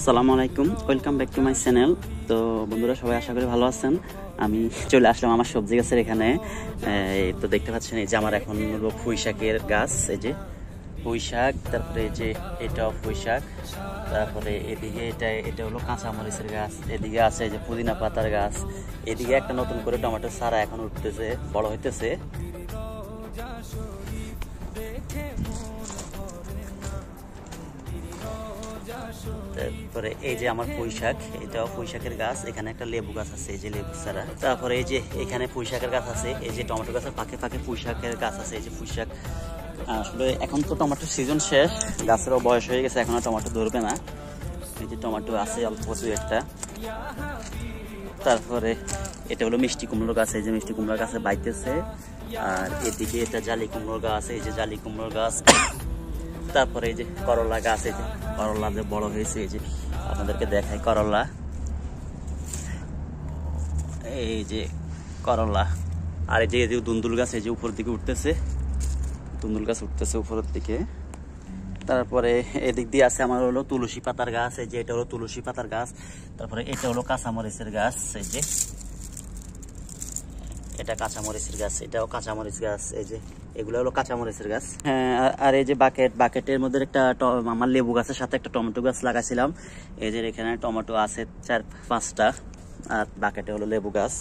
আসসালামু আলাইকুম, welcome back to my channel. তো বন্ধুরা সবাই আশা করি ভালো আছেন। আমি চলে আসলাম আমার সবজি গাছের এখানে। তো দেখতে পাচ্ছেন এই যে আমার এখন হলো পুঁই শাকের গাছ। এই যে পুঁই শাক, তারপরে এই যে এটাও পুঁই শাক, তারপরে এদিকে এটা হলো কাঁচামরিচের গাছ, এদিকে আছে এই যে পুদিনা পাতার গাছ, এদিকে একটা নতুন করে টমেটো চারা এখন উঠতেছে, বড় হইতেছে। তারপরে এই যে আমার পুঁই শাক, এটাও পুঁই শাকের গাছ, এখানে একটা লেবু গাছ আছে, এই যে লেবু চারা। তারপরে এই যে এখানে পুঁই শাকের গাছ আছে, এই যে টমেটো গাছের ফাঁকে ফাঁকে পুঁই শাকের গাছ আছে, এই যে পুঁই শাক। আসলে এখন তো টমেটোর সিজন শেষ, গাছেরও বয়স হয়ে গেছে, এখন আর টমেটো ধরবে না। এই যে টমেটো আছে অল্প কিছু একটা। তারপরে এটা হলো মিষ্টি কুমড়োর গাছ, এই যে মিষ্টি কুমড়োর গাছে বাইতেছে। আর এদিকে এটা জালি কুমড়োর গাছ, এই যে জালি কুমড়োর গাছ। তারপরে এই যে করলা গাছ, এই যে করলা যে বড় হয়েছে, এই যে আপনাদেরকে দেখাই করলা, এই যে করলা। আর এই যে দুন্দুল গাছ, এই যে উপরের দিকে উঠতেছে, দুন্দুল গাছ উঠতেছে উপরের দিকে। তারপরে এদিক দিয়ে আছে আমার হলো তুলসী পাতার গাছ, এই যে এটা হলো তুলসী পাতার গাছ। তারপরে এটা হলো কাঁচামরিচের গাছ, এই যে এটা কাঁচামরিচের গাছ, এটাও কাঁচামরিচ গাছ, এই যে এগুলো হলো কাঁচামরিচের গাছ। হ্যাঁ, আর এই যে বাকেটের মধ্যে একটা আমার লেবু গাছের সাথে একটা টমেটো গাছ লাগাইছিলাম। এই যে এখানে টমেটো আছে 4-5টা, আর বাকেটে হলো লেবু গাছ।